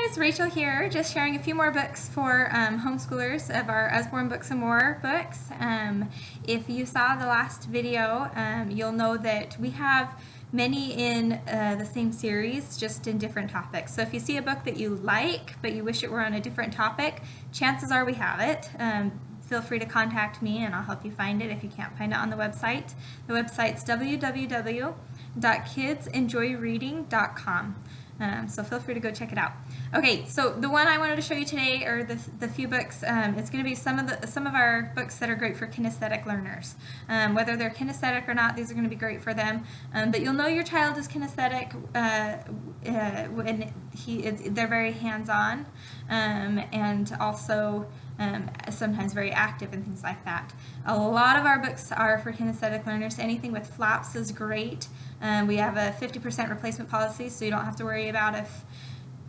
guys, Rachel here, just sharing a few more books for homeschoolers of our Usborne Books and More books. If you saw the last video, you'll know that we have many in the same series, just in different topics. So if you see a book that you like, but you wish it were on a different topic, chances are we have it. Feel free to contact me and I'll help you find it if you can't find it on the website. The website's www.kidsenjoyreading.com. So feel free to go check it out. Okay, so the one I wanted to show you today, or the few books, it's going to be some of our books that are great for kinesthetic learners. Whether they're kinesthetic or not, these are going to be great for them. But you'll know your child is kinesthetic when they're very hands-on, and also sometimes very active and things like that. A lot of our books are for kinesthetic learners. Anything with flaps is great. We have a 50% replacement policy, so you don't have to worry about if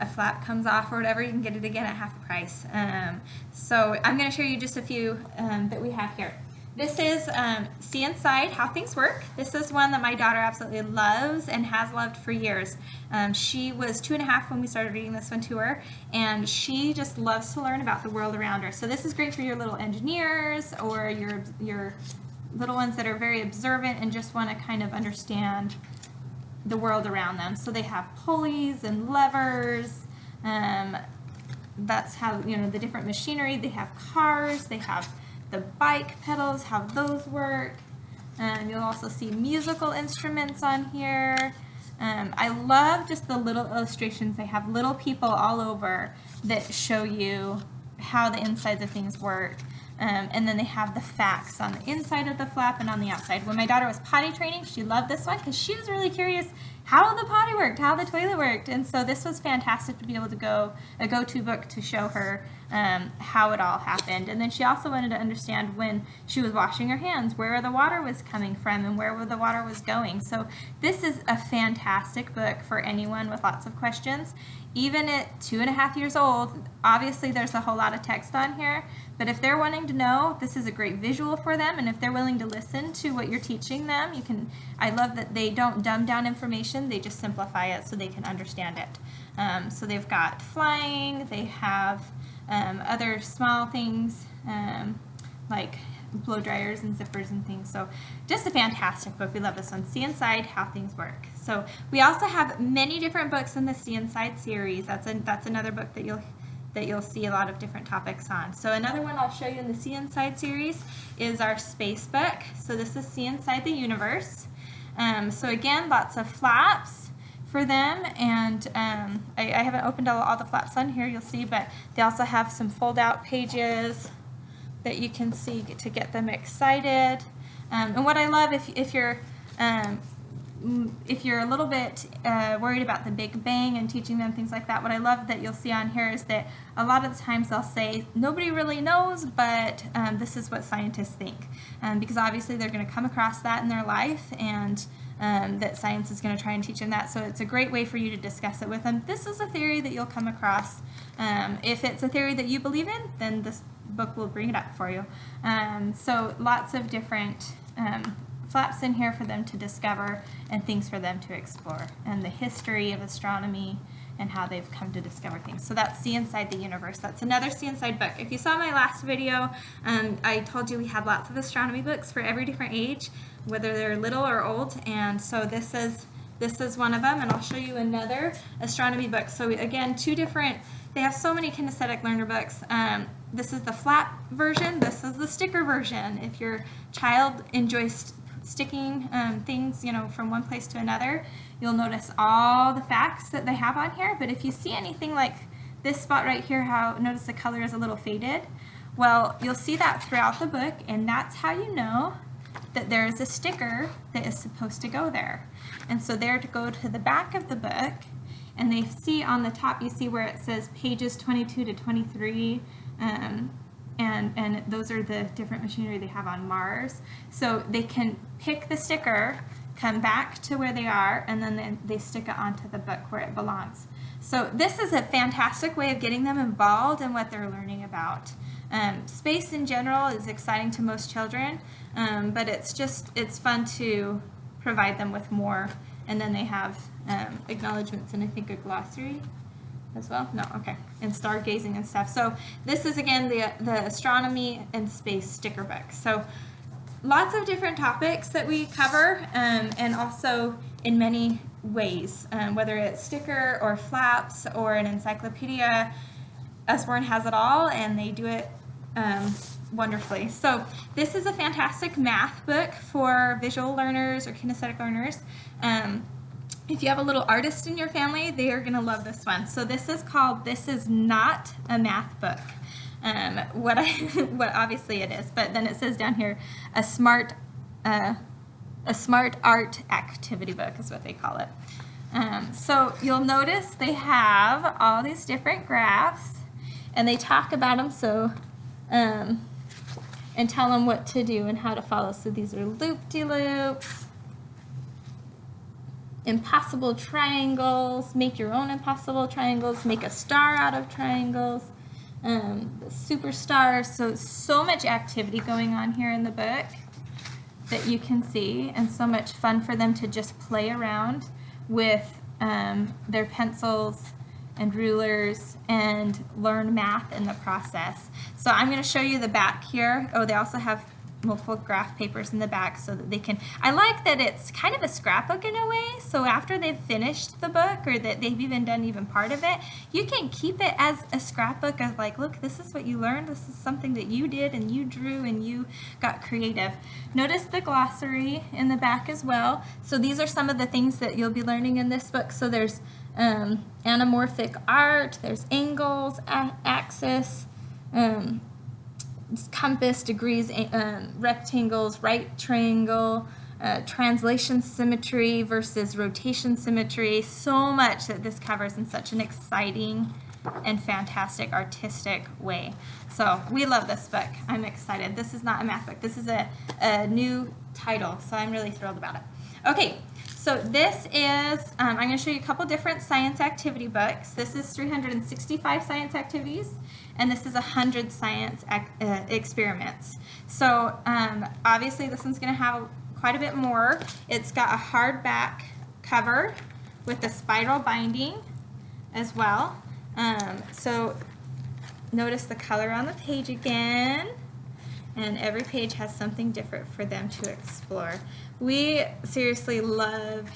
a flap comes off or whatever. You can get it again at half the price. So I'm going to show you just a few that we have here. This is See Inside, How Things Work. This is one that my daughter absolutely loves and has loved for years. She was 2.5 when we started reading this one to her, and she just loves to learn about the world around her. So this is great for your little engineers or your little ones that are very observant and just want to kind of understand the world around them. So they have pulleys and levers. That's how, the different machinery. They have cars. They have the bike pedals, how those work. You'll also see musical instruments on here. I love just the little illustrations. They have little people all over that show you how the insides of things work. And then they have the facts on the inside of the flap and on the outside. When my daughter was potty training, she loved this one because she was really curious how the potty worked, how the toilet worked. And so this was fantastic to be able to a go-to book to show her how it all happened. And then she also wanted to understand when she was washing her hands, where the water was coming from and where the water was going. So this is a fantastic book for anyone with lots of questions. Even at 2.5 years old, obviously there's a whole lot of text on here, but if they're wanting to know, this is a great visual for them, and if they're willing to listen to what you're teaching them, I love that they don't dumb down information, they just simplify it so they can understand it. So they've got flying, they have other small things like blow dryers and zippers and things. So just a fantastic book. We love this one. See Inside, How Things Work. So we also have many different books in the See Inside series. That's another book that you'll see a lot of different topics on. So another one I'll show you in the See Inside series is our space book. So this is See Inside the Universe. So again, lots of flaps for them, and I haven't opened all the flaps on here, you'll see, but they also have some fold-out pages that you can see to get them excited. And what I love, if you're a little bit worried about the Big Bang and teaching them things like that, what I love that you'll see on here is that a lot of the times they'll say, nobody really knows, but this is what scientists think. Because obviously they're going to come across that in their life, and that science is going to try and teach them that. So it's a great way for you to discuss it with them. This is a theory that you'll come across. If it's a theory that you believe in, then this book will bring it up for you. So lots of different flaps in here for them to discover and things for them to explore, and the history of astronomy and how they've come to discover things. So that's See Inside the Universe. That's another See Inside book. If you saw my last video, I told you we have lots of astronomy books for every different age, whether they're little or old, and so this is one of them, and I'll show you another astronomy book. So again, they have so many kinesthetic learner books. This is the flap version, this is the sticker version. If your child enjoys sticking things, from one place to another, you'll notice all the facts that they have on here. But if you see anything like this spot right here, notice the color is a little faded, well, you'll see that throughout the book, and that's how you know that there is a sticker that is supposed to go there. And so they're to go to the back of the book, and they see on the top, you see where it says pages 22 to 23, and those are the different machinery they have on Mars. So they can pick the sticker, come back to where they are, and then they stick it onto the book where it belongs. So this is a fantastic way of getting them involved in what they're learning about. Space in general is exciting to most children, but it's fun to provide them with more. And then they have acknowledgments and I think a glossary as well? No, okay. And stargazing and stuff. So this is, again, the astronomy and space sticker book. So lots of different topics that we cover, and also in many ways, whether it's sticker or flaps or an encyclopedia. Usborne has it all, and they do it wonderfully. So this is a fantastic math book for visual learners or kinesthetic learners. If you have a little artist in your family, they are going to love this one. So this is called This Is Not a Math Book. What obviously it is, but then it says down here, a smart art activity book is what they call it. So you'll notice they have all these different graphs, and they talk about them, so and tell them what to do and how to follow. So these are loop-de-loops, impossible triangles, make your own impossible triangles, make a star out of triangles, the superstars. So much activity going on here in the book that you can see, and so much fun for them to just play around with their pencils and rulers and learn math in the process. So I'm going to show you the back here. Oh, they also have multiple graph papers in the back so that they can, I like that it's kind of a scrapbook in a way, so after they've finished the book, or that they've even done part of it, you can keep it as a scrapbook of like, look, this is what you learned, this is something that you did and you drew and you got creative. Notice the glossary in the back as well. So these are some of the things that you'll be learning in this book. So there's anamorphic art, there's angles, axis, compass, degrees, rectangles, right triangle, translation symmetry versus rotation symmetry. So much that this covers in such an exciting and fantastic artistic way. So we love this book. I'm excited. This is not a math book. This is a new title, so I'm really thrilled about it. Okay, so this is, I'm going to show you a couple different science activity books. This is 365 science activities, and this is 100 science experiments. So obviously this one's going to have quite a bit more. It's got a hardback cover with a spiral binding as well. So notice the color on the page again, and every page has something different for them to explore. We seriously love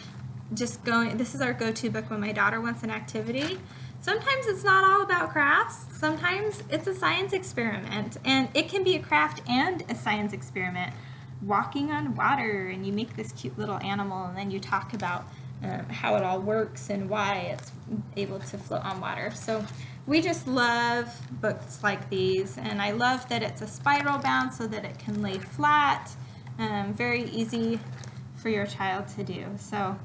just going, this is our go-to book when my daughter wants an activity. Sometimes it's not all about crafts, sometimes it's a science experiment, and it can be a craft and a science experiment. Walking on water, and you make this cute little animal, and then you talk about how it all works and why it's able to float on water. So we just love books like these, and I love that it's a spiral bound so that it can lay flat. Very easy for your child to do. So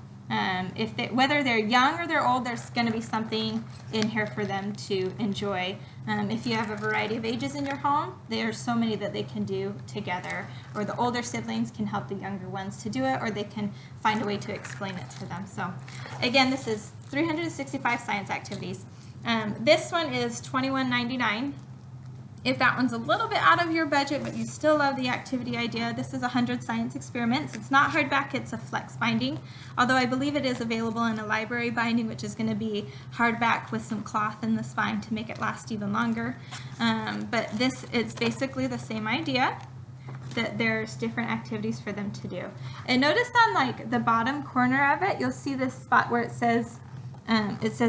whether they're young or they're old, there's going to be something in here for them to enjoy. If you have a variety of ages in your home, there are so many that they can do together, or the older siblings can help the younger ones to do it, or they can find a way to explain it to them. So again, this is 365 science activities. This one is $21.99. If that one's a little bit out of your budget, but you still love the activity idea, this is 100 science experiments. It's not hardback, it's a flex binding, although I believe it is available in a library binding, which is going to be hardback with some cloth in the spine to make it last even longer. But this, it's basically the same idea, that there's different activities for them to do. And notice on like the bottom corner of it, you'll see this spot where it says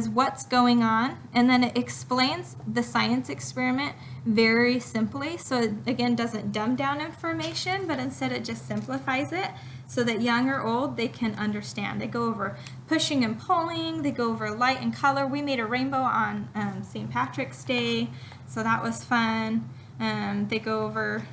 what's going on, and then it explains the science experiment very simply. So it, again, doesn't dumb down information, but instead it just simplifies it so that young or old, they can understand. They go over pushing and pulling, they go over light and color. We made a rainbow on St. Patrick's Day, so that was fun. They go over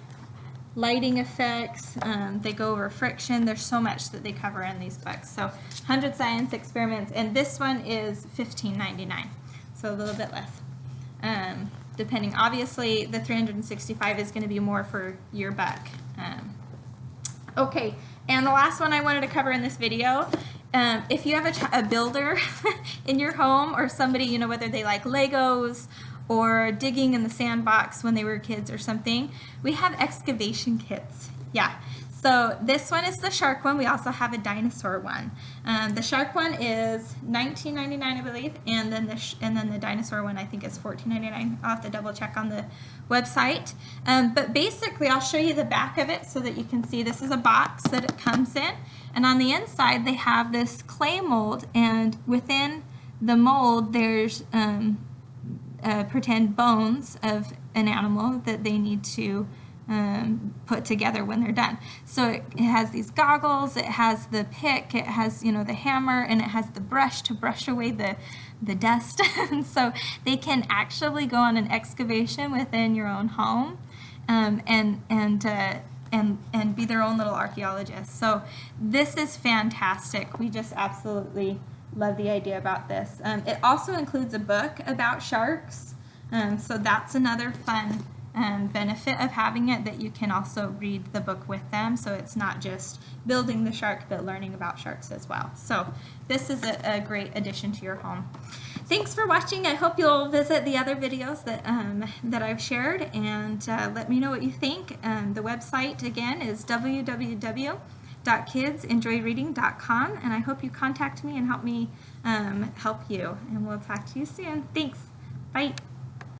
lighting effects, they go over friction. There's so much that they cover in these books. So 100 science experiments, and this one is $15.99, so a little bit less. Depending, obviously the 365 is going to be more for your buck. Okay, and the last one I wanted to cover in this video, if you have a builder in your home, or somebody, you know, whether they like Legos or digging in the sandbox when they were kids or something, we have excavation kits. Yeah, so So this one is the shark one. We also have a dinosaur one. The shark one is $19.99, I believe, and then the dinosaur one I think is $14.99. I'll have to double check on the website. But basically, I'll show you the back of it so that you can see. This is a box that it comes in, and on the inside they have this clay mold, and within the mold there's pretend bones of an animal that they need to put together when they're done. So it has these goggles, it has the pick, it has, you know, the hammer, and it has the brush to brush away the dust. And so they can actually go on an excavation within your own home and be their own little archaeologists. So this is fantastic. We just absolutely love the idea about this. It also includes a book about sharks. So that's another fun benefit of having it, that you can also read the book with them. So it's not just building the shark, but learning about sharks as well. So this is a great addition to your home. Thanks for watching. I hope you'll visit the other videos that I've shared, and let me know what you think. The website again is www.kidsenjoyreading.com, and I hope you contact me and help me help you. And we'll talk to you soon. Thanks. Bye.